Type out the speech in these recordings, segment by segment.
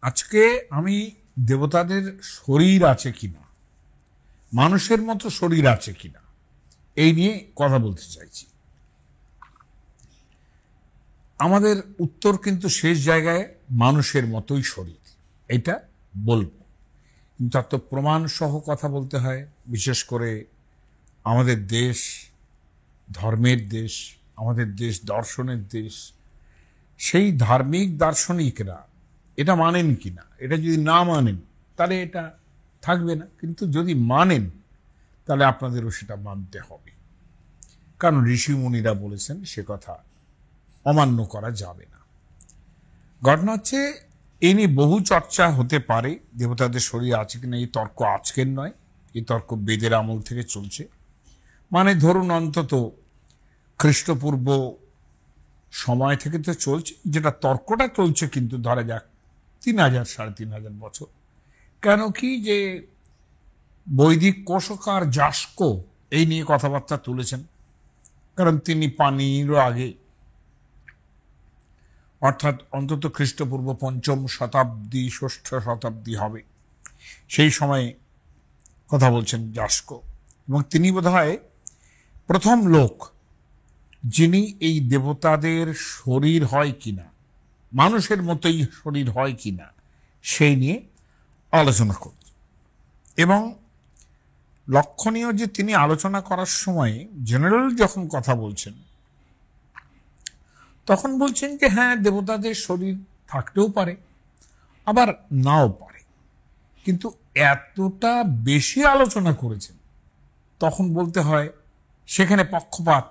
আজকে আমি দেবতাদের শরীর আছে কিনা, মানুষের মতো শরীর আছে কিনা, এই নিয়ে কথা বলতে চাইছি। আমাদের উত্তর কিন্তু শেষ জায়গায় মানুষের মতোই শরীর, এটা বলবো। কিন্তু তার তো প্রমাণ সহ কথা বলতে হয়। বিশেষ করে আমাদের দেশ ধর্মের দেশ, আমাদের দেশ দর্শনের দেশ। সেই ধার্মিক দার্শনিকরা এটা মানেন কিনা, এটা যদি না মানেন তাহলে এটা থাকবে না, কিন্তু যদি মানেন তাহলে আপনাদেরও সেটা মানতে হবে, কারণ ঋষিমুনিরা বলেছেন সে কথা অমান্য করা যাবে না। ঘটনা হচ্ছে এ নিয়ে বহু চর্চা হতে পারে, দেবতাদের শরীর আছে কিনা। এই তর্ক আজকের নয়, এই তর্ক বেদের আমল থেকে চলছে। মানে ধরুন অন্তত খ্রিস্টপূর্ব সময় থেকে তো চলছে, যেটা তর্কটা চলছে কিন্তু ধরা যাক 3000 3500 বছর। কেন কি যে বৈদিক কোষকার যাস্কো এই নিয়ে কথাবার্তা তুলেছেন, কারণ তিনি পানিরও আগে, অর্থাৎ অন্তত খ্রিস্টপূর্ব 5ম শতাব্দী 6ষ্ঠ শতাব্দী হবে, সেই সময়ে কথা বলছেন যাস্কো। এবং তিনি বোধহয় প্রথম লোক যিনি এই দেবতাদের শরীর হয় কিনা, মানুষের মতোই শরীর হয় কিনা সেই নিয়ে আলোচনা করছেন। এবং লক্ষণীয় যে তিনি আলোচনা করার সময় জেনারেল যখন কথা বলছেন তখন বলছেন যে হ্যাঁ, দেবতাদের শরীর থাকতেও পারে আবার নাও পারে, কিন্তু এতটা বেশি আলোচনা করেছেন তখন বলতে হয় সেখানে পক্ষপাত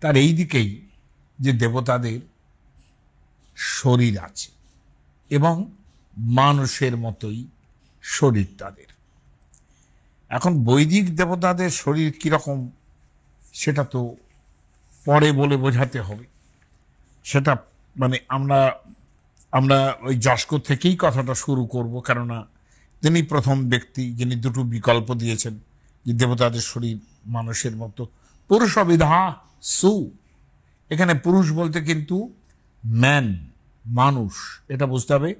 তার এই দিকেই যে দেবতাদের শরীর আছে এবং মানুষের মতোই শরীর তাদের। এখন বৈদিক দেবতাদের শরীর কিরকম সেটা তো পরে বলে বোঝাতে হবে। সেটা মানে আমরা ওই যাস্কো থেকেই কথাটা শুরু করব, কেননা তিনি প্রথম ব্যক্তি যিনি দুটো বিকল্প দিয়েছেন যে দেবতাদের শরীর মানুষের মতো। পুরুষবিধা সু, এখানে পুরুষ বলতে কিন্তু ম্যান, মানুষ, এটা বুঝতে হবে,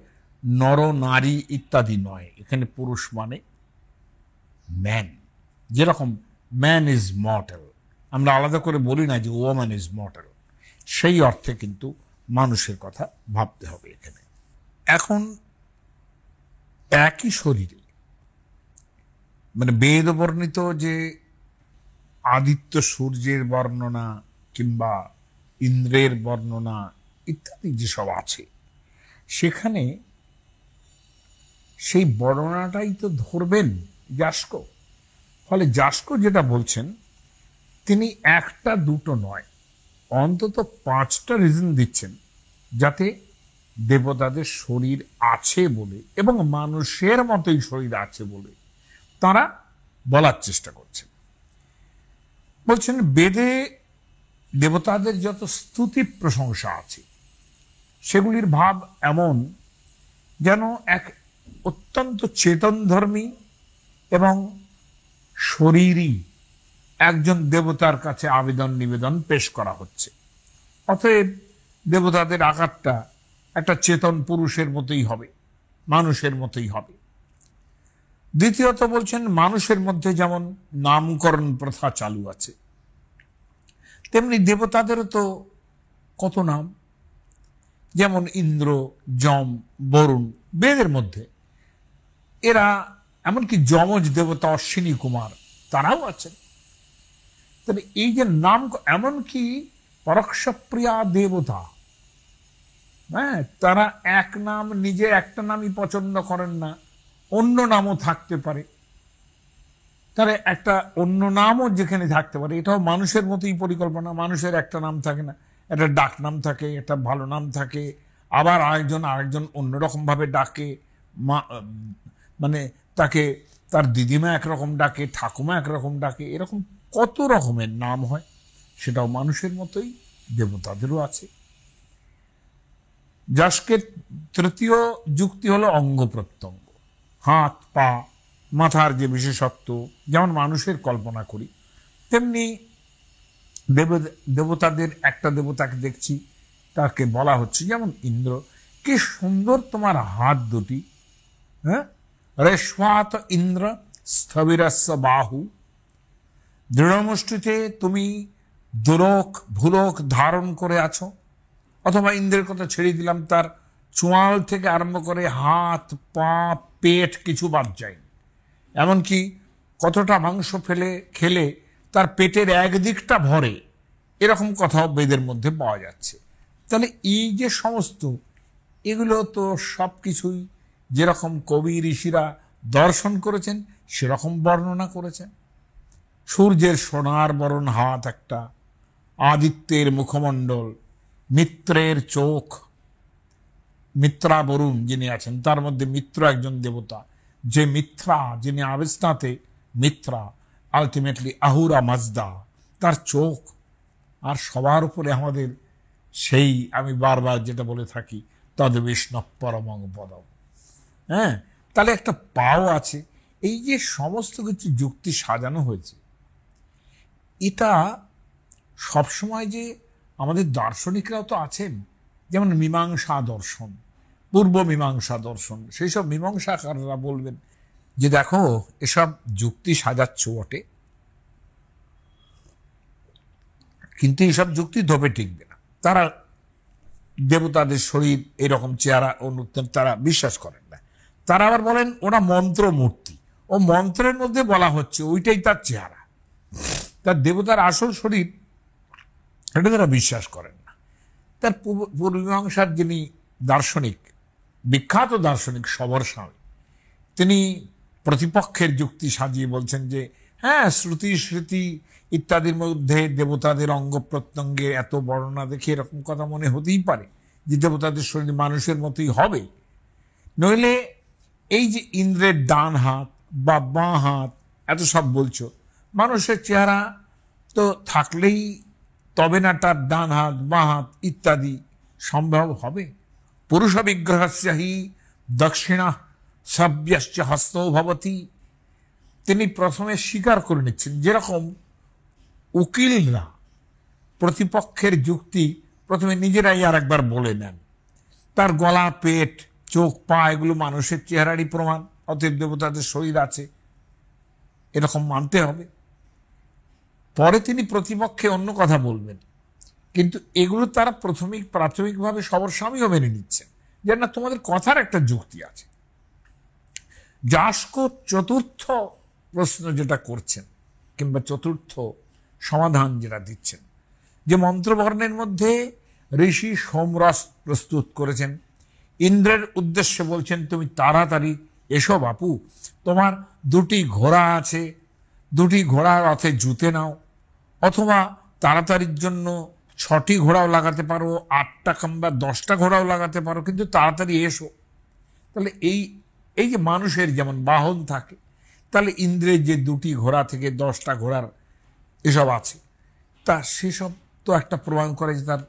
নর নারী ইত্যাদি নয়। এখানে পুরুষ মানে ম্যান, যেরকম ম্যান ইজ মর্টাল, আমরা আলাদা করে বলি না যে ওম্যান ইজ মর্টাল, সেই অর্থে কিন্তু মানুষের কথা ভাবতে হবে এখানে। এখন একই শরীরে মানে বেদ বর্ণিত যে আদিত্য সূর্যের বর্ণনা কিংবা ইন্দ্রের বর্ণনা ইত্যাদি যেসব আছে, সেখানে সেই বর্ণনাটাই তো ধরবেন যাস্কো। ফলে যাস্কো যেটা বলছেন তিনি একটা দুটো নয়, অন্তত 5টা রিজন দিচ্ছেন যাতে দেবতাদের শরীর আছে বলে এবং মানুষের মতোই শরীর আছে বলে তারা বলার চেষ্টা করছেন। বলছেন বেদে দেবতাদের যত স্তুতি প্রশংসা আছে সেগুলির ভাব এমন যেন এক অত্যন্ত চেতনধর্মী এবং শরীরী একজন দেবতার কাছে আবেদন নিবেদন পেশ করা হচ্ছে। অতএব দেবতাদের আকারটা একটা চেতন পুরুষের মতোই হবে, মানুষের মতোই হবে। দ্বিতীয়ত বলছেন মানুষের মধ্যে যেমন নামকরণ প্রথা চালু আছে, তেমনি দেবতাদেরও তো কত নাম, যেমন ইন্দ্র, যম, বরুণ বেদের মধ্যে, এরা এমনকি যমজ দেবতা অশ্বিনী কুমার তারাও আছেন। তবে এই যে নাম, এমনকি পরোক্ষপ্রিয়া দেবতা, হ্যাঁ, তারা এক নাম, নিজে একটা নামই পছন্দ করেন না, অন্য নামও থাকতে পারে, তাহলে একটা অন্য নামও যেখানে থাকতে পারে, এটাও মানুষের মতোই পরিকল্পনা। মানুষের একটা নাম থাকে না, একটা ডাক নাম থাকে, একটা ভালো নাম থাকে, আবার আরেকজন অন্যরকম ভাবে ডাকে, মানে তাকে তার দিদিমা একরকম ডাকে, ঠাকুমা একরকম ডাকে, এরকম কত রকমের নাম হয়, সেটাও মানুষের মতোই দেবতাদেরও আছে। যাস্কের তৃতীয় যুক্তি হলো অঙ্গ প্রত্যঙ্গ, হাত পা মাথার যে বিশেষত্ব, যেমন মানুষের কল্পনা করি তেমনি দেবতাদের একটা দেবতাকে দেখছি তাকে বলা হচ্ছে যেমন ইন্দ্র, কি সুন্দর তোমার হাত দুটি, হ্যাঁ, রেশ্মাত ইন্দ্র স্থবিরস্য বাহু, দৃঢ়মুষ্টিতে তুমি দুলোক ভুলোক ধারণ করে আছো। অথবা ইন্দ্রের কথা ছেড়ে দিলাম, তার চোয়াল থেকে আরম্ভ করে হাত পা পেট কিছু বাদ যায়নি। এমনকি কতটা মাংস খেলে তার পেটের একদিকটা ভরে, এরকম কথাও বেদের মধ্যে পাওয়া যাচ্ছে। তাহলে এই যে সমস্ত, এগুলো তো সব কিছুই যেরকম কবি ঋষিরা দর্শন করেছেন সেরকম বর্ণনা করেছেন। সূর্যের সোনার বরণ হাত একটা, আদিত্যের মুখমণ্ডল, মিত্রের চোখ, মিত্রা বরুণ যিনি আছেন তার মধ্যে মিত্র একজন দেবতা, যে মিত্রা যিনি আবিষ্ণাতে মিত্রা, আলটিমেটলি আহুরা মাজদা, তার চোখ। আর সবার উপরে আমাদের সেই, আমি বারবার যেটা বলে থাকি, তদ বিষ্ণু পরমং পদম। হ্যাঁ, তাহলে একটা পাও আছে। এই যে সমস্ত কিছু যুক্তি সাজানো হয়েছে, এটা সবসময় যে আমাদের দার্শনিকরাও তো আছেন, যেমন মীমাংসা দর্শন, পূর্ব মীমাংসা দর্শন, সেই সব মীমাংসাকাররা বলবেন যে দেখো এসব যুক্তি সাজাচ্ছ বটে, কিন্তু এইসব যুক্তি ধোপে টিকবে না। তারা দেবতাদের শরীর এরকম চেহারা অনুত্তম তারা বিশ্বাস করেন না। তারা আবার বলেন ওরা মন্ত্র মূর্তি, ও মন্ত্রের মধ্যে বলা হচ্ছে ওইটাই তার চেহারা, তার দেবতার আসল শরীর এটা তারা বিশ্বাস করেন না। তার পূর্বমীমাংসার যিনি দার্শনিক, বিখ্যাত দার্শনিক সবর স্বামী, তিনি প্রতিপক্ষের যুক্তি সাজিয়ে বলছেন যে হ্যাঁ, শ্রুতি স্মৃতি ইত্যাদির মধ্যে দেবতাদের অঙ্গ প্রত্যঙ্গে এত বর্ণনা দেখে এরকম কথা মনে হতেই পারে যে দেবতাদের শরীর মানুষের মতোই হবে। নইলে এই যে ইন্দ্রের ডান হাত বা বাঁ হাত এত সব বলছো, মানুষের চেহারা তো থাকলেই তবে না তার ডান হাত বাঁ হাত ইত্যাদি সম্ভব হবে। পুরুষ বিগ্রহস্য হি দক্ষিণা সব্যশ্চ হস্তৌ ভবতি। তিনি প্রথমে স্বীকার করে নিচ্ছেন, যেরকম উকিলরা প্রতিপক্ষের যুক্তি প্রথমে নিজেরাই আর একবার বলে নেন, তার গলা পেট চোখ পা এগুলো মানুষের চেহারারই প্রমাণ, অতএব দেবতাদের শরীর আছে এরকম মানতে হবে। পরে তিনি প্রতিপক্ষে অন্য কথা বলবেন, কিন্তু এগুলো তারা প্রাথমিকভাবে সবর স্বামীও মেনে নিচ্ছেন যে না, তোমাদের কথার একটা যুক্তি আছে। যাস্ক চতুর্থ প্রশ্ন যেটা করছেন কিংবা চতুর্থ সমাধান যেটা দিচ্ছেন, যে মন্ত্রবর্ণের মধ্যে ঋষি সোমরস প্রস্তুত করেছেন, ইন্দ্রের উদ্দেশ্যে বলছেন তুমি তাড়াতাড়ি এসো বাপু, তোমার দুটি ঘোড়া আছে, দুটি ঘোড়ার রথে জুতে নাও, অথবা তাড়াতাড়ির জন্য 6টি ঘোড়াও লাগাতে পারো, 8টা কিংবা 10টা ঘোড়াও লাগাতে পারো, কিন্তু তাড়াতাড়ি এসো। তাহলে এই যে মানুষের যেমন বাহন থাকে, তাহলে ইন্দ্রের যে 2টি ঘোড়া থেকে 10টা ঘোড়ার এসব আছে, তা সেসব তো একটা প্রমাণ করে যে তার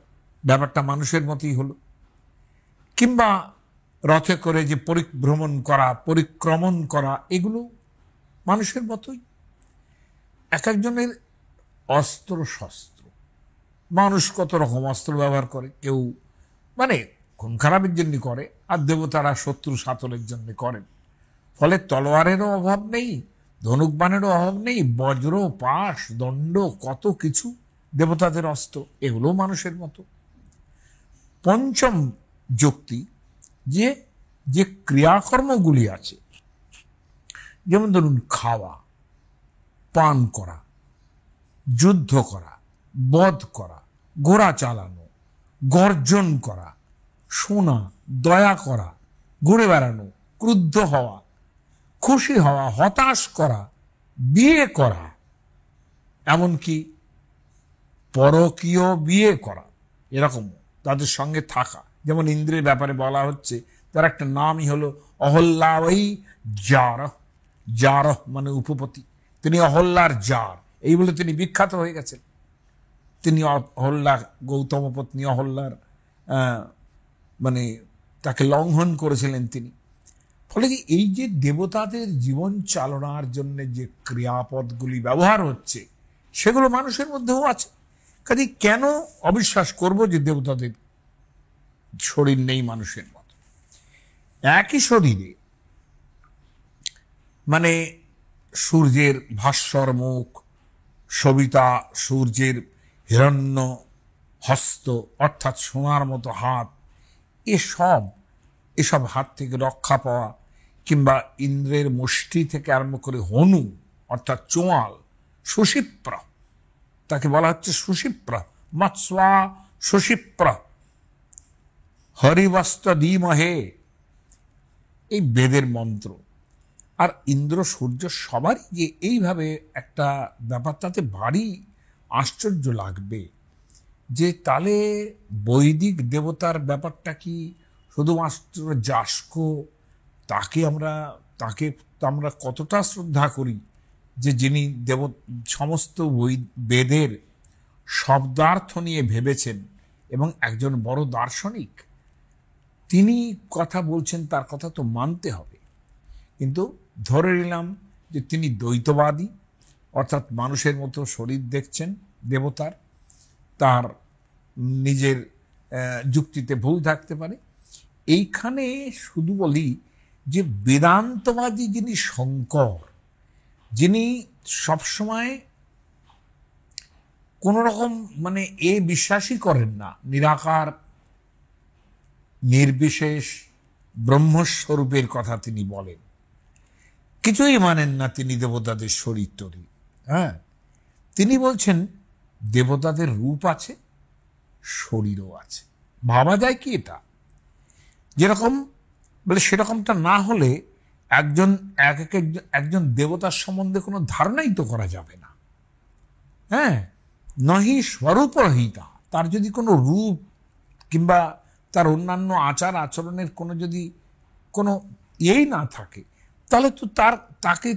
ব্যাপারটা মানুষের মতোই হলো। কিংবা রথে করে যে পরিক্রমণ করা এগুলো মানুষের মতোই। এক একজনের অস্ত্র শস্ত্র, মানুষ কত রকম অস্ত্র ব্যবহার করে, কেউ মানে খুন খারাপের জন্য করে, আর দেবতারা শত্রু সাতলের জন্য করেন। ফলে তলোয়ারেরও অভাব নেই, ধনুকবাণেরও অভাব নেই, বজ্র পাশ দণ্ড কত কিছু দেবতাদের অস্ত্র, এগুলো মানুষের মতো। পঞ্চম যুক্তি, যে ক্রিয়াকর্মগুলি আছে, যেমন ধরুন খাওয়া, পান করা, যুদ্ধ করা, বধ করা, ঘোড়া চালানো, গর্জন করা, শোনা, দয়া করা, ঘুরে বেড়ানো, ক্রুদ্ধ হওয়া, খুশি হওয়া, হতাশ করা, বিয়ে করা, এমনকি পরকীয় বিয়ে করা, এরকম তাদের সঙ্গে থাকা। যেমন ইন্দ্রের ব্যাপারে বলা হচ্ছে তার একটা নামই হলো অহল্যাই জারহ। জারহ মানে উপপতি, তিনি অহল্যার জার, এই বলে তিনি বিখ্যাত হয়ে গেছেন। তিনি অহল্যা, গৌতম পত্নী অহল্যার মানে তাকে লঙ্ঘন করেছিলেন তিনি। ফলে এই যে দেবতাদের জীবন চালনার জন্য যে ক্রিয়াপদগুলি ব্যবহার হচ্ছে, সেগুলো মানুষের মধ্যেও আছে। কাজে কেন অবিশ্বাস করব যে দেবতাদের শরীর নেই মানুষের মতো? একই শরীরে মানে সূর্যের ভাস্বর মুখ, সবিতা সূর্যের হিরণ্য হস্ত অর্থাৎ সোনার মতো হাত, এসব এসব হাত থেকে রক্ষা পাওয়া, কিংবা ইন্দ্রের মুষ্টি থেকে আরম্ভ করে হনু অর্থাৎ চোয়াল, সুশিপ্র, তাকে বলা হচ্ছে সুশিপ্র, মৎস্বা সুশিপ্র, হরিবস্ত ধীমহে, এই বেদের মন্ত্র। আর ইন্দ্র সূর্য সবারই যে এইভাবে একটা ব্যাপার, তাতে ভারী আশ্চর্য লাগবে যে তাহলে বৈদিক দেবতার ব্যাপারটা কি শুধুমাত্র যাস্ক, তাকে আমরা কতটা শ্রদ্ধা করি যে যিনি সমস্ত বেদের শব্দার্থ নিয়ে ভেবেছেন এবং একজন বড় দার্শনিক, তিনি কথা বলছেন, তার কথা তো মানতে হবে। কিন্তু ধরে নিলাম যে তিনি দ্বৈতবাদী, অর্থাৎ মানুষের মতো শরীর দেখছেন দেবতার, তার নিজের যুক্তিতে ভুল থাকতে পারে। এইখানে শুধু বলি যে বেদান্তবাদী যিনি শঙ্কর, যিনি সবসময় কোন রকম মানে বিশ্বাসই করেন না, নিরাকার নির্বিশেষ ব্রহ্মস্বরূপের কথা তিনি বলেন, কিছুই মানেন না তিনি দেবতাদের শরীর তরি। হ্যাঁ, তিনি বলছেন দেবতাদের রূপ আছে, শরীরও আছে। ভাবা যায় কি এটা? যেরকম বলে সেরকমটা না হলে একজন দেবতার সম্বন্ধে কোনো ধারণাই তো করা যাবে না। হ্যাঁ, নহি স্বরূপ রহিতা, তার যদি কোনো রূপ কিংবা তার অন্যান্য আচার আচরণের যদি কোনো ইয়েই না থাকে, তাহলে তো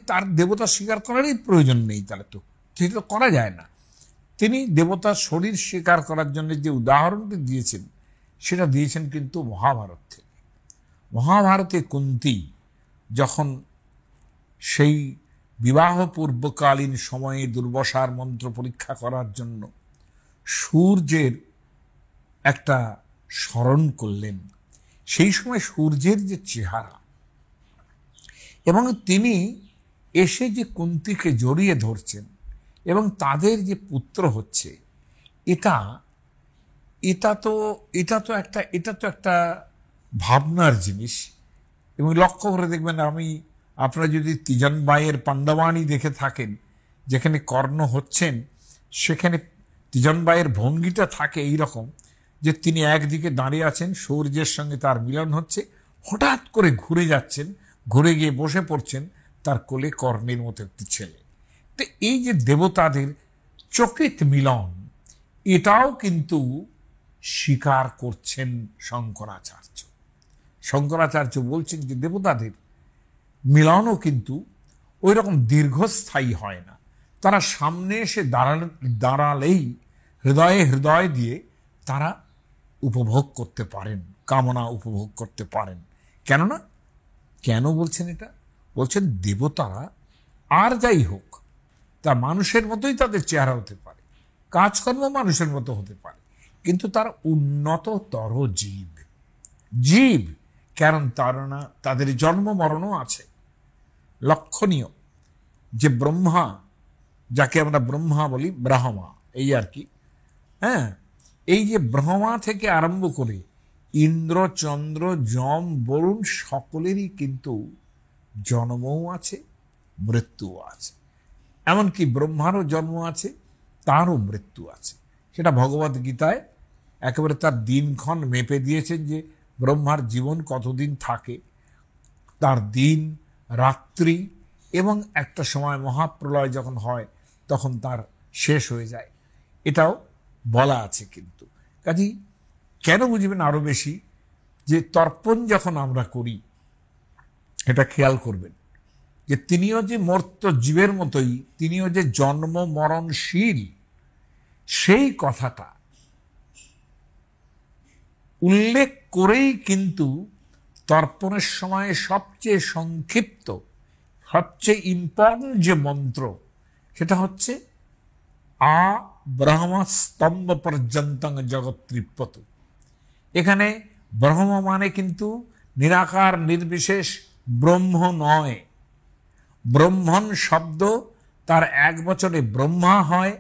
তার দেবতা স্বীকার করারই প্রয়োজন নেই, তাহলে তো সেটা তো করা যায় না। তিনি দেবতার শরীর স্বীকার করার জন্য যে উদাহরণটি দিয়েছেন, সেটা দিয়েছেন কিন্তু মহাভারত থেকে। মহাভারতে কুন্তী যখন সেই বিবাহ পূর্বকালীন সময়ে দুর্বাসার মন্ত্র পরীক্ষা করার জন্য সূর্যের একটা স্মরণ করলেন, সেই সময় সূর্যের যে চেহারা এবং তিনি এসে যে কুন্তীকে জড়িয়ে ধরছেন এবং তাদের যে পুত্র হচ্ছে, এটা তো একটা ভাবনার জিনিস। এবং লক্ষ্য করে দেখবেন, আপনারা যদি তিজনবাইয়ের পাণ্ডবাণী দেখে থাকেন, যেখানে কর্ণ হচ্ছেন, সেখানে তিজনবাইয়ের ভঙ্গিটা থাকে এইরকম যে তিনি একদিকে দাঁড়িয়ে আছেন, সূর্যের সঙ্গে তার মিলন হচ্ছে, হঠাৎ করে ঘুরে যাচ্ছেন, ঘুরে গিয়ে বসে পড়ছেন তার কোলে কর্ণের মতো একটি ছেলে। তো এই যে দেবতাদের চকিত মিলন, এটাও কিন্তু স্বীকার করছেন শঙ্করাচার্য। শঙ্করাচার্য বলছেন যে দেবতাদের মিলনও কিন্তু ওই রকম দীর্ঘস্থায়ী হয় না। তারা সামনে এসে দাঁড়ালেই হৃদয় দিয়ে তারা উপভোগ করতে পারেন, কামনা উপভোগ করতে পারেন। কেন বলছেন এটা? বলছেন দেবতারা আর যাই হোক, তা মানুষের মতোই তাদের চেহারা হতে পারে, কাজকর্ম মানুষের মতো হতে পারে, কিন্তু তার উন্নততর জীব, কারণ তাদের জন্ম মরণও আছে। লক্ষণীয় যে ব্রহ্মা, যাকে আমরা ব্রহ্মা বলি, ব্রহ্মা এই আর কি, হ্যাঁ, এই যে ব্রহ্মা থেকে আরম্ভ করে ইন্দ্র, চন্দ্র, যম, বরুণ সকলেরই কিন্তু জন্মও আছে, মৃত্যুও আছে। এমনকি ব্রহ্মারও জন্ম আছে, তারও মৃত্যু আছে। সেটা ভগবদ গীতায় একেবারে তার দিনক্ষণ মেপে দিয়েছেন যে ব্রহ্মার জীবন কতদিন থাকে, তার দিন রাত্রি, এবং একটা সময় মহাপ্রলয় যখন হয় তখন তার শেষ হয়ে যায়, এটাও বলা আছে। কিন্তু কাজেই কেন বুঝবেন আরো বেশি, যে তর্পণ যখন আমরা করি, এটা খেয়াল করবেন যে তিনিও যে মর্ত্য জীবের মতোই, তিনিও যে জন্ম মরণশীল, সেই কথাটা উল্লেখ করেই কিন্তু তর্পণের সময় সবচেয়ে সংক্ষিপ্ত, সবচেয়ে ইম্পর্টেন্ট যে মন্ত্র, সেটা হচ্ছে আ ব্রহ্মস্তম্ভ পর্যন্ত জগৎ ত্রিপতু। এখানে ব্রহ্ম মানে কিন্তু নিরাকার নির্বিশেষ ব্রহ্ম নয়। ব্রহ্মণ শব্দ তার এক বচনে ব্রহ্মা হয়,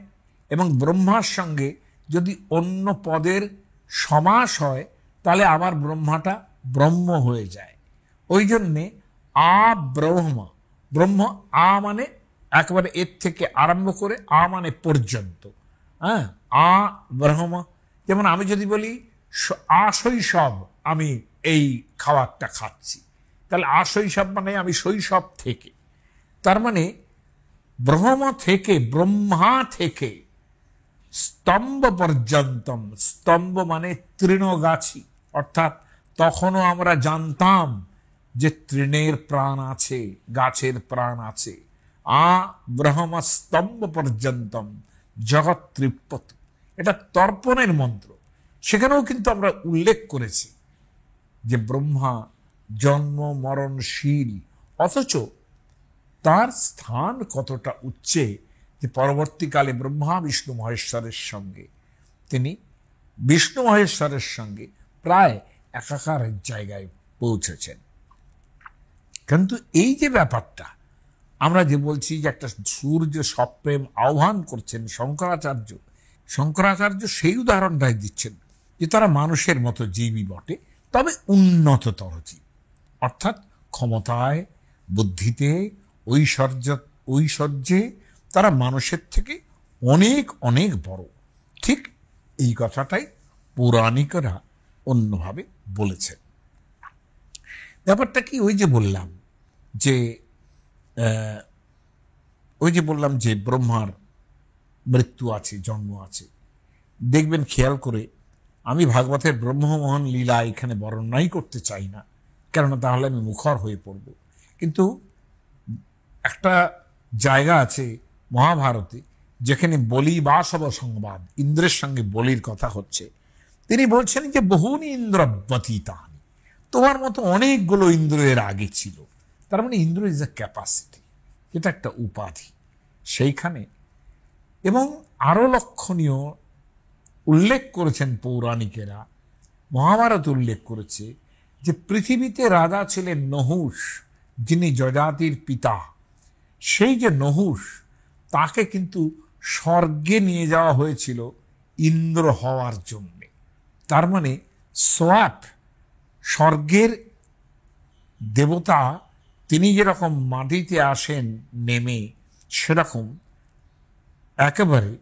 এবং ব্রহ্মার সঙ্গে যদি অন্য পদের সমাস হয় তাহলে আবার ব্রহ্মাটা ব্রহ্ম হয়ে যায়। ওই জন্যে আ ব্রহ্ম, ব্রহ্ম আ মানে একেবারে এর থেকে আরম্ভ করে আ মানে পর্যন্ত। হ্যাঁ, আ ব্রহ্ম। যেমন আমি যদি বলি আশৈশব আমি এই খাবারটা খাচ্ছি, তাহলে আশৈশব মানে আমি শৈশব থেকে। তার মানে ব্রহ্ম থেকে, ব্রহ্মা থেকে স্তম্ভ পর্যন্তম, স্তম্ভ মানে তৃণগাছি, অর্থাৎ তখনও আমরা জানতাম যে তৃণের প্রাণ আছে, গাছের প্রাণ আছে। আ ব্রহ্ম স্তম্ভ পর্যন্তম জগৎ তৃপ্ত, এটা তর্পণের মন্ত্র। সেখানেও কিন্তু আমরা উল্লেখ করেছি যে ব্রহ্মা জন্ম মরণশীল, অথচ তার স্থান কতটা উচ্চে যে পরবর্তীকালে ব্রহ্মা বিষ্ণু মহেশ্বরের সঙ্গে, তিনি বিষ্ণু মহেশ্বরের সঙ্গে প্রায় একাকারের জায়গায় পৌঁছেছেন। কিন্তু এই যে ব্যাপারটা আমরা যে বলছি যে একটা সূর্য সপ্রেম আহ্বান করছেন শঙ্করাচার্য, শঙ্করাচার্য সেই উদাহরণটাই দিচ্ছেন যে তারা মানুষের মতো জীবই বটে, তবে উন্নততর জীব, অর্থাৎ ক্ষমতায়, বুদ্ধিতে, ঐশ্বর্যে তারা মানুষের থেকে অনেক অনেক বড়। ঠিক এই কথাটাই পৌরাণিকরা অন্যভাবে বলেছেন। ব্যাপারটা কি, ওই যে বললাম যে ব্রহ্মার মৃত্যু আছে, জন্ম আছে। দেখবেন খেয়াল করে, আমি ভাগবতের ব্রহ্মমোহন লীলা এখানে বর্ণনাই করতে চাই না, কেননা তাহলে আমি মুখর হয়ে পড়ব। কিন্তু একটা জায়গা আছে মহাভারতে যেখানে বলি বাসব সংবাদ, ইন্দ্রের সঙ্গে বলির কথা হচ্ছে। তিনি বলছেন যে বহুনি ইন্দ্রবতীতানি, তোমার মতো অনেকগুলো ইন্দ্র এর আগে ছিল। তার মানে ইন্দ্র ইজ এ ক্যাপাসিটি, এটা একটা উপাধি সেইখানে। এবং আরো লক্ষণীয় উল্লেখ করেছেন পৌরাণিকেরা, মহাভারত উল্লেখ করেছে যে পৃথিবীতে রাজা ছিলেন নহুষ, যিনি যজাতির পিতা। সেই যে নহুষ, তাকে কিন্তু স্বর্গে নিয়ে যাওয়া হয়েছিল ইন্দ্র হওয়ার জন্যে। তার মানে সোয়াপ, স্বর্গের দেবতা তিনি যেরকম মাটিতে আসেন নেমে, সেরকম একেবারে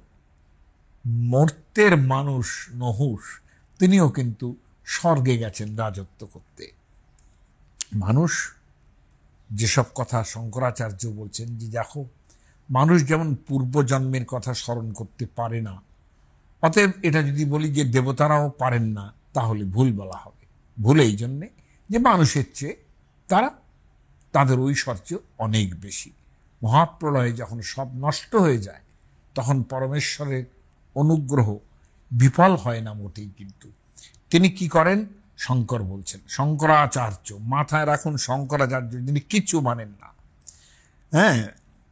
মর্তের মানুষ নহুষ, তিনিও কিন্তু স্বর্গে গেছেন রাজত্ব করতে। মানুষ যেসব কথা শঙ্করাচার্য বলছেন যে দেখো, মানুষ যেমন পূর্বজন্মের কথা স্মরণ করতে পারে না, অতএব এটা যদি বলি যে দেবতারাও পারেন না, তাহলে ভুল বলা হবে। ভুল এই জন্যে যে মানুষের চেয়ে তাদের ঐশ্বর্য অনেক বেশি। মহাপ্রলয়ে যখন সব নষ্ট হয়ে যায়, তখন পরমেশ্বরের অনুগ্রহ বিফল হয় না মোটেই। কিন্তু তিনি কি করেন, শঙ্কর বলছেন, শঙ্করাচার্য, মাথায় রাখুন শঙ্করাচার্য, যিনি কিছু মানেন না। হ্যাঁ,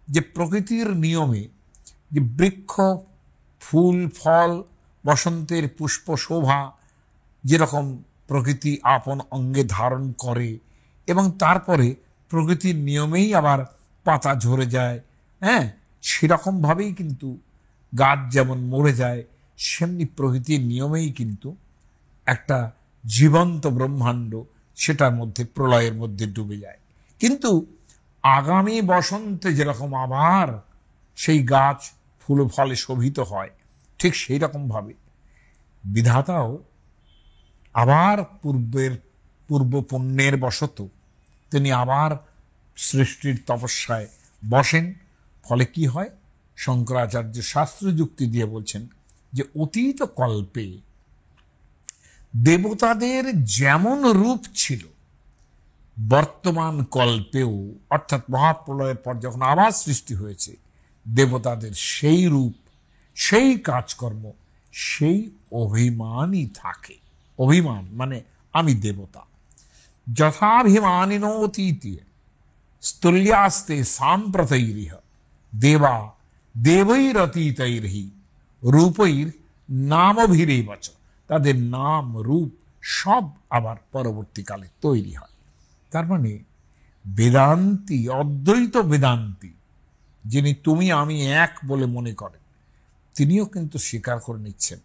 যে প্রকৃতির নিয়মে যে বৃক্ষ, ফুল, ফল, বসন্তের পুষ্প শোভা যেরকম প্রকৃতি আপন অঙ্গে ধারণ করে, এবং তারপরে প্রকৃতির নিয়মেই আবার পাতা ঝরে যায়, হ্যাঁ, সেরকমভাবেই কিন্তু গাছ যেমন মরে যায়, সেমনি প্রকৃতির নিয়মেই কিন্তু একটা জীবন্ত ব্রহ্মাণ্ড সেটার মধ্যে প্রলয়ের মধ্যে ডুবে যায়। কিন্তু আগামী বসন্তে যেরকম আবার সেই গাছ ফুল ফলে শোভিত হয়, ঠিক সেই রকমভাবে বিধাতাও আবার পূর্ব পুণ্যের বশত তিনি আবার সৃষ্টির তপস্যায় বসেন। ফলে কি হয়, শঙ্করাচার্য শাস্ত্র যুক্তি দিয়ে বলছেন যে অতীত কল্পে দেবতাদের যেমন রূপ ছিল, বর্তমান কল্পেও, অর্থাৎ মহাপ্রলয়ের পর যখন আবার সৃষ্টি হয়েছে, দেবতাদের সেই রূপ, সেই কাজকর্ম, সেই অভিমানই থাকে। অভিমান মানে আমি দেবতা। যথাভিমানিনোতীতে স্থূল্যাস্তে সাম্প্রতৈরিহ দেবা দেবৈরতীতৈর্হি রূপৈর নামভিরেবচ, তাদের নাম রূপ সব আবার পরবর্তীকালে তৈরি হয়। তার মানে বেদান্তি, অদ্বৈত বেদান্তি, যিনি তুমি আমি এক বলে মনে করেন, তিনিও কিন্তু স্বীকার করে নিচ্ছেন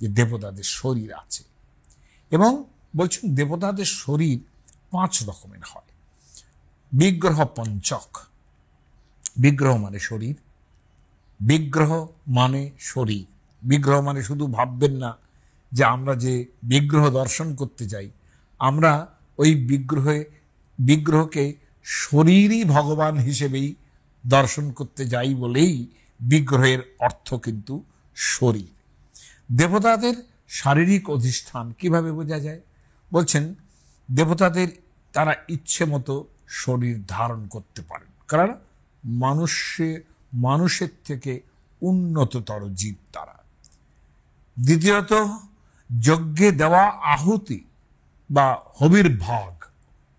যে দেবতাদের শরীর আছে, এবং বলছেন দেবতাদের শরীর 5 রকমের হয়। বিগ্রহ পঞ্চক, বিগ্রহ মানে শরীর, বিগ্রহ মানে শরীর। বিগ্রহ মানে শুধু ভাববেন না যে আমরা যে বিগ্রহ দর্শন করতে যাই, আমরা ওই বিগ্রহকে শরীরই ভগবান হিসেবেই দর্শন করতে যাই বলেই বিগ্রহের অর্থ কিন্তু শরীর। দেবতাদের শারীরিক অধিষ্ঠান কিভাবে বোঝা যায়? বলছেন দেবতাদের তারা ইচ্ছে মতো শরীর ধারণ করতে পারেন, কারণ মানুষের থেকে উন্নততর জীব তারা। দ্বিতীয়ত, যজ্ঞে দেওয়া আহুতি বা হবির ভাগ,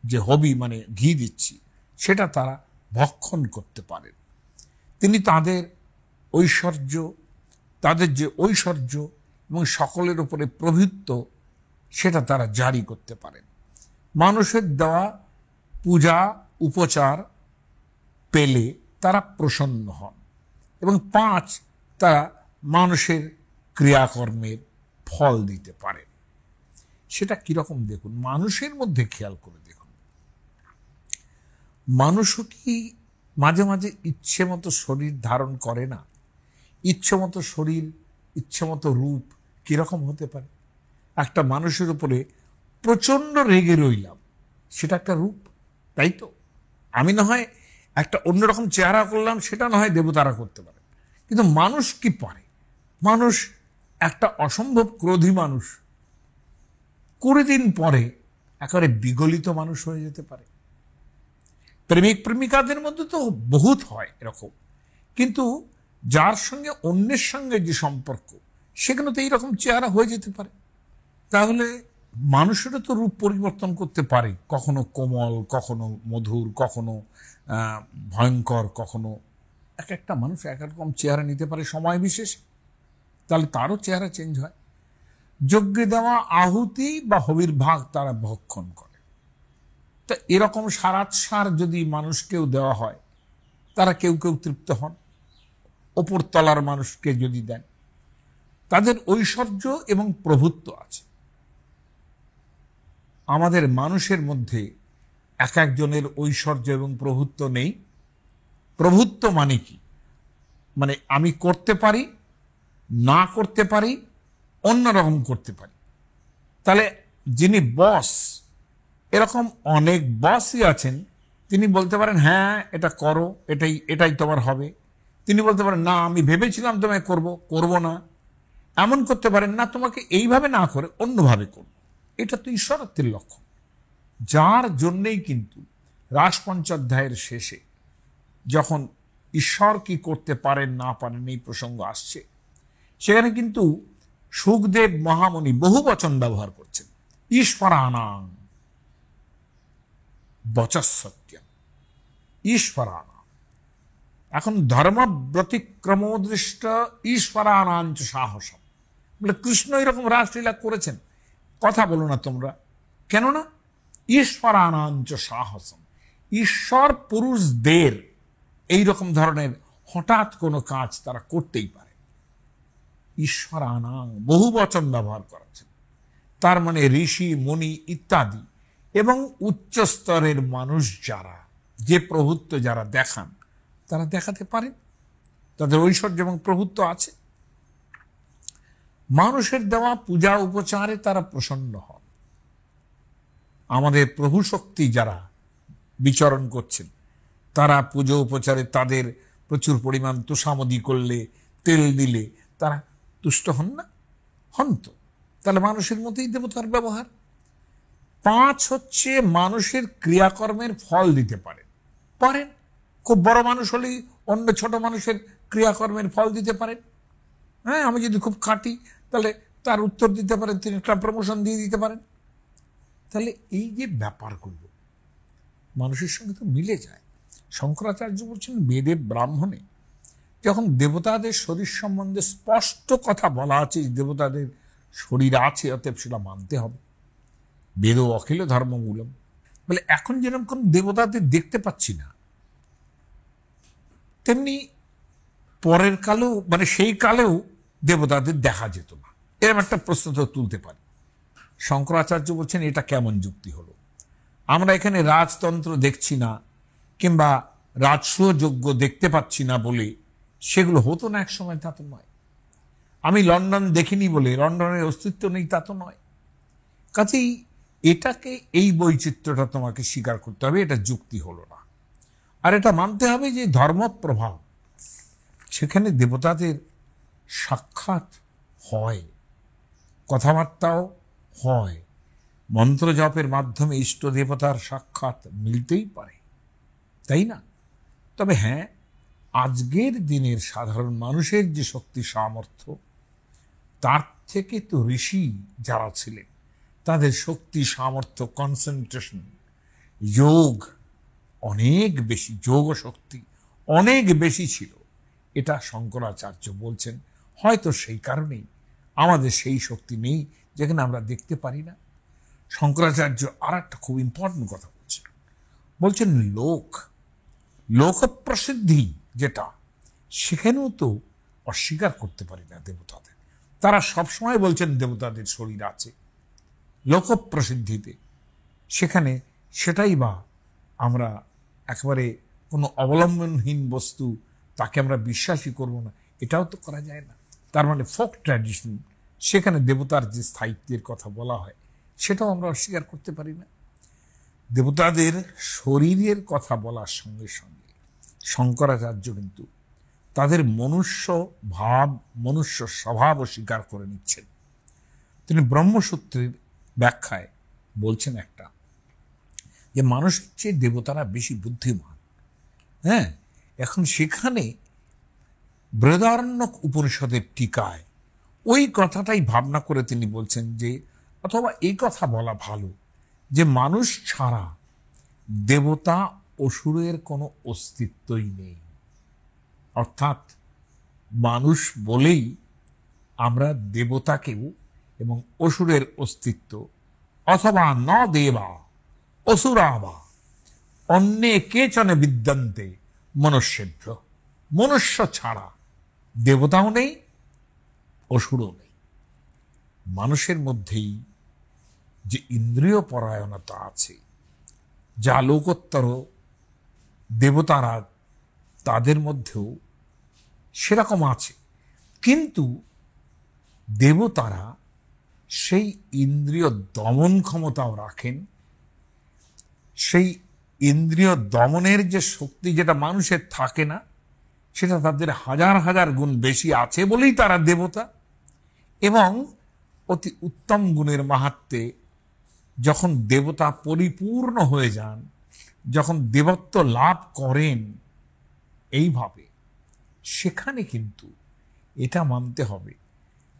যে হবি মানে ঘি দিচ্ছি, সেটা তারা ভক্ষণ করতে পারেন। তিনি তাদের যে ঐশ্বর্য এবং সকলের উপরে প্রভুত্ব, সেটা তারা জারি করতে পারেন। মানুষের দেওয়া পূজা উপচার পেলে তারা প্রসন্ন হন। এবং 5, তারা মানুষের ক্রিয়াকর্মের ফল দিতে পারেন। সেটা কিরকম দেখুন, মানুষের মধ্যে খেয়াল করে দেখুন, মানুষও কি মাঝে মাঝে ইচ্ছে মতো শরীর ধারণ করে না? ইচ্ছে মতো শরীর, ইচ্ছে মতো রূপ কিরকম হতে পারে? একটা মানুষের উপরে প্রচন্ড রেগে রইলাম, সেটা একটা রূপ, তাই তো? আমি না হয় একটা অন্যরকম চেহারা করলাম, সেটা না হয় দেবতারা করতে পারে, কিন্তু মানুষ কি পারে? মানুষ একটা অসম্ভব ক্রোধী মানুষ 20 দিন পরে একেবারে বিগলিত মানুষ হয়ে যেতে পারে। প্রেমিক প্রেমিকাদের মধ্যে তো বহুত হয় এরকম, কিন্তু যার সঙ্গে অন্যের সঙ্গে যে সম্পর্ক, সেখানে তো এইরকম চেহারা হয়ে যেতে পারে। তাহলে মানুষেরও তো রূপ পরিবর্তন করতে পারে, কখনো কোমল, কখনো মধুর, কখনো ভয়ঙ্কর, কখনো একটা মানুষ এক রকম চেহারা নিতে পারে সময় বিশেষে, তাহলে তারও চেহারা চেঞ্জ হয়। যজ্ঞে দেওয়া আহুতি বা হবির ভাগ তারা ভক্ষণ করে। তো এরকম সারাৎসার যদি মানুষকেও দেওয়া হয়, তারা কেউ কেউ তৃপ্ত হন। ওপর তলার মানুষকে যদি দেন, তাদের ঐশ্বর্য এবং প্রভুত্ব আছে। আমাদের মানুষের মধ্যে এক একজনের ঐশ্বর্য এবং প্রভুত্ব নেই। প্রভুত্ব মানে কি? মানে আমি করতে পারি, না করতে পারি, অন্যরকম করতে পারি। তাহলে যিনি বস, এরকম অনেক বসই আছেন, তিনি বলতে পারেন হ্যাঁ এটা করো, এটাই তোমার হবে। তিনি বলতে পারেন না, আমি ভেবেছিলাম তোমায় করব না। এমন করতে পারেন না, তোমাকে এইভাবে না করে অন্যভাবে করব। এটা তো ঈশ্বরত্বের লক্ষণ, যার জন্যেই কিন্তু রাসপঞ্চাধ্যায়ের শেষে যখন ঈশ্বর কি করতে পারেন না পারেন এই প্রসঙ্গ আসছে, সেখানে কিন্তু সুখদেব মহামণি বহু বচন ব্যবহার করছেন। ঈশ্বরানাং বচঃসত্যম, ঈশ্বরানাং। এখন ধর্ম ব্যতিক্রমোদৃষ্ট ঈশ্বরানাঞ্চ সাহসম, বলে কৃষ্ণ এরকম রাসলীলা করেছেন, কথা বলো না তোমরা। কেননা ঈশ্বরানাঞ্চ সাহসম, ঈশ্বর পুরুষদের এইরকম ধরনের হঠাৎ কোনো কাজ তারা করতেই পারে। ঈশ্বরানাং বহু বচন ব্যবহার করেছেন, তার মানে ঋষি মুনি ইত্যাদি এবং উচ্চ স্তরের মানুষ যারা যে প্রভুত্ব যারা দেখান, তারা দেখাতে পারেন, তাদের ঐশ্বর্য এবং প্রভুত্ব আছে। মানুষের দেওয়া পূজা উপচারে তারা প্রসন্ন হন। আমাদের প্রভু শক্তি যারা বিচরণ করছেন, তারা পুজো উপচারে তাদের প্রচুর পরিমাণ তোষামদি করলে, তেল দিলে তারা তুষ্ট হন না? হন তো। তাহলে মানুষের মতোই দেবতার ব্যবহার। 5 হচ্ছে মানুষের ক্রিয়াকর্মের ফল দিতে পারেন। খুব বড় মানুষ হলেই অন্য ছোট মানুষের ক্রিয়াকর্মের ফল দিতে পারেন। হ্যাঁ, আমি যদি খুব খাঁটি, তাহলে তার উত্তর দিতে পারেন, তিনি একটা প্রমোশন দিয়ে দিতে পারেন। তাহলে এই যে ব্যাপারগুলো মানুষের সঙ্গে তো মিলে যায়। শঙ্করাচার্য বলছেন বেদে ব্রাহ্মণে যখন দেবতাদের শরীর সম্বন্ধে স্পষ্ট কথা বলা আছে, দেবতাদের শরীর আছে, অতএব সেটা মানতে হবে। বেদ অখিল ধর্মমূলম, বলে এখন যেরকম কোন দেবতাদের দেখতে পাচ্ছি না, তেমনি পরের কালেও, মানে সেই কালেও দেবতাদের দেখা যেত না। এরকম একটা প্রশ্ন তো তুলতে পারি। শঙ্করাচার্য বলছেন এটা কেমন যুক্তি হলো? আমরা এখানে রাজতন্ত্র দেখছি না কিংবা রাজসূয় যজ্ঞ দেখতে পাচ্ছি না বলে সেগুলো হতো না এক সময়, তা তো নয়। আমি লন্ডন দেখিনি বলে লন্ডনের অস্তিত্ব নেই, তা তো নয়। কাজেই এটাকে, এই বৈচিত্র্যটা তোমাকে স্বীকার করতে হবে, এটা যুক্তি হলো না। আর এটা মানতে হবে যে ধর্মপ্রভাব, সেখানে দেবতাদের সাক্ষাৎ হয়, কথাবার্তাও হয়, মন্ত্র জপের মাধ্যমে ইষ্ট দেবতার সাক্ষাৎ মিলতেই পারে, তাই না? তবে হ্যাঁ, আজকের দিনের সাধারণ মানুষের যে শক্তি সামর্থ্য, তার থেকে তো ঋষি যারা ছিলেন তাদের শক্তি সামর্থ্য, কনসেন্ট্রেশন, যোগ অনেক বেশি, যোগ শক্তি অনেক বেশি ছিল। এটা শঙ্করাচার্য বলছেন। হয়তো সেই কারণেই আমাদের সেই শক্তি নেই, যেখানে আমরা দেখতে পারি না। শঙ্করাচার্য আর একটা খুব ইম্পর্টেন্ট কথা বলছেন, বলছেন লোক প্রসিদ্ধি যেটা, সেখানেও তো অস্বীকার করতে পারি না দেবতাদের। তারা সবসময় বলছেন দেবতাদের শরীর আছে লোক প্রসিদ্ধিতে, সেখানে সেটাই বা আমরা একেবারে কোনো অবলম্বনহীন বস্তু, তাকে আমরা বিশ্বাসই করব না, এটাও তো করা যায় না। তার মানে ফোক ট্র্যাডিশন, সেখানে দেবতার যে স্থায়িত্বের কথা বলা হয় সেটাও আমরা অস্বীকার করতে পারি না। দেবতাদের শরীরের কথা বলার সঙ্গে সঙ্গে শঙ্করাচার্য কিন্তু তাদের মনুষ্য ভাব, মনুষ্য স্বভাবও স্বীকার করে নিচ্ছেন। তিনি ব্রহ্মসূত্রের ব্যাখ্যায় বলছেন একটা, যে মানুষের চেয়ে দেবতারা বেশি বুদ্ধিমান। হ্যাঁ, এখন সেখানে বৃহদারণ্যক উপনিষদের টিকায় ওই কথাটাই ভাবনা করে তিনি বলছেন যে, অথবা এই কথা বলা ভালো যে মানুষ ছাড়া দেবতা অসুরের কোনো অস্তিত্বই নেই। অর্থাৎ মানুষ বলেই আমরা দেবতাকেও এবং অসুরের অস্তিত্ব, অথবা ন দেবা অসুরাবা অন্যে কেচনে বিদ্যন্তে মনুষ্যেভ্য, মনুষ্য ছাড়া দেবতাও নেই, অসুরও নেই। মানুষের মধ্যেই যে ইন্দ্রিয় পরায়ণতা আছে, যা লোকোত্তর দেবতারা তাদের মধ্যেও সেরকম আছে, কিন্তু দেবতারা সেই ইন্দ্রিয় দমন ক্ষমতাও রাখেন। সেই ইন্দ্রিয় দমনের যে শক্তি, যেটা মানুষের থাকে না, সেটা তাদের হাজার হাজার গুণ বেশি আছে বলেই তারা দেবতা। এবং অতি উত্তম গুণের মাহাত্ম্যে যখন দেবতা পরিপূর্ণ হয়ে যান, যখন দেবত্ব লাভ করেন এইভাবে, সেখানে কিন্তু এটা মানতে হবে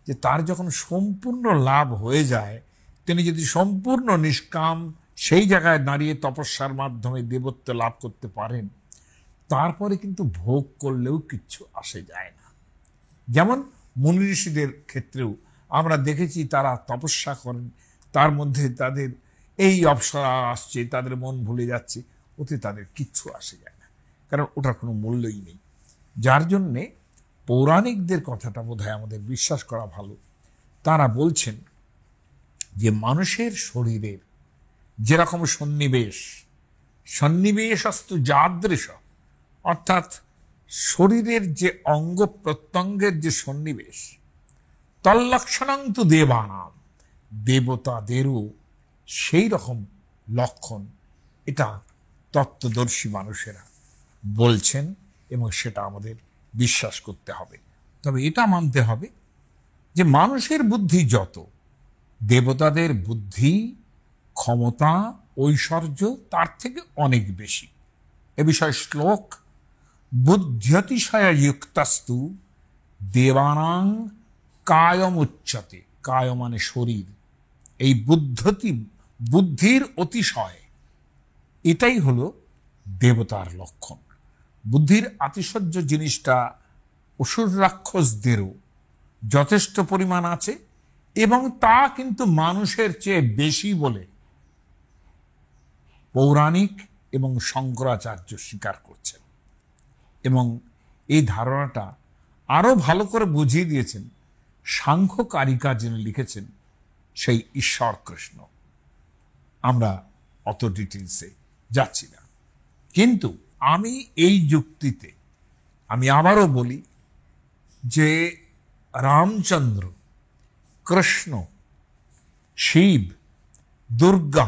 যে তার যখন সম্পূর্ণ লাভ হয়ে যায়, তিনি যদি সম্পূর্ণ নিষ্কাম সেই জায়গায় দাঁড়িয়ে তপস্যার মাধ্যমে দেবত্ব লাভ করতে পারেন, তারপরে কিন্তু ভোগ করলেও কিচ্ছু আসে যায় না। যেমন মুনি ঋষিদের ক্ষেত্রেও আমরা দেখেছি, তারা তপস্যা করেন, তার মধ্যে তাদের এই অপ্সরা আসছে, তাদের মন ভুলে যাচ্ছে, ওতে তাদের কিচ্ছু আসে যায় না, কারণ ওটার কোনো মূল্যই নেই। যার জন্যে পৌরাণিকদের কথাটা বোধহয় আমাদের বিশ্বাস করা ভালো। তারা বলছেন যে মানুষের শরীরের যেরকম সন্নিবেশস্তু যাদৃশ, অর্থাৎ শরীরের যে অঙ্গ প্রত্যঙ্গের যে সন্নিবেশ, তল্লক্ষণং তু দেবানাম, দেবতাদেরও সেই রকম লক্ষণ, এটা তত্ত্বদর্শী মানুষেরা বলছেন এবং সেটা আমাদের বিশ্বাস করতে হবে। তবে এটা মানতে হবে যে মানুষের বুদ্ধি যত, দেবতাদের বুদ্ধি, ক্ষমতা, ঐশ্বর্য তার থেকে অনেক বেশি। এ বিষয়ে শ্লোক, বুদ্ধ্যতিশয় যুক্তস্তু দেবানাং কায়মুচ্যতে, কায় মানে শরীর, এই বুদ্ধির অতিশয়, এটাই হলো দেবতার লক্ষণ। বুদ্ধির আতিশয্য জিনিসটা অসুর রাক্ষসদেরও যথেষ্ট পরিমাণ আছে, এবং তা কিন্তু মানুষের চেয়ে বেশি বলে পৌরাণিক এবং শঙ্করাচার্য স্বীকার করছেন। এবং এই ধারণাটা আরো ভালো করে বুঝিয়ে দিয়েছেন সাংখ্য কারিকা যিনি লিখেছেন সেই ঈশ্বর কৃষ্ণ। আমরা অত ডিটেলসে যাচ্ছি না, কিন্তু আমি এই যুক্তিতে আমি আবারও বলি যে রামচন্দ্র, কৃষ্ণ, শিব, দুর্গা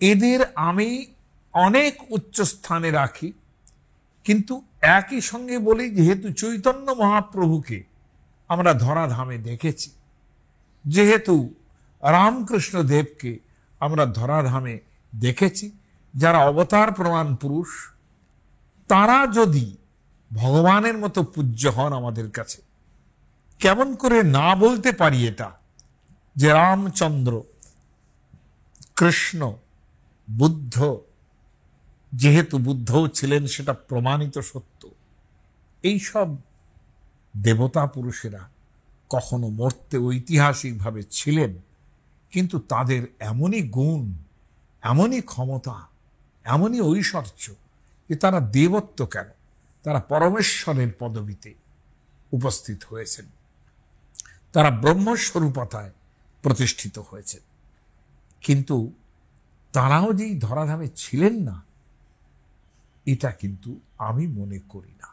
এদের আমি অনেক উচ্চ স্থানে রাখি, কিন্তু একই সঙ্গে বলি যেহেতু চৈতন্য মহাপ্রভুকে আমরা ধরাধামে দেখেছি, যেহেতু রামকৃষ্ণ দেবকে আমরা ধরাধামে দেখেছি, যারা অবতার প্রমাণ পুরুষ, তারা যদি ভগবানের মতো পূজ্য হন আমাদের কাছে, কেমন করে না বলতে পারি এটা যে রামচন্দ্র, কৃষ্ণ, বুদ্ধ, যেহেতু বুদ্ধও ছিলেন সেটা প্রমাণিত সত্য, এইসব দেবতা পুরুষেরা কখনো মর্তে ঐতিহাসিকভাবে ছিলেন, কিন্তু তাদের এমনই গুণ, এমনই ক্ষমতা, এমনই ঐশ্বর্য যে তারা দেবত্ব কেন, তারা পরমেশ্বরের পদবিতে উপস্থিত হয়েছেন, তারা ব্রহ্মস্বরূপতায় প্রতিষ্ঠিত হয়েছেন। কিন্তু তারাও যেই ধরাধামে ছিলেন না, এটা কিন্তু আমি মনে করি না।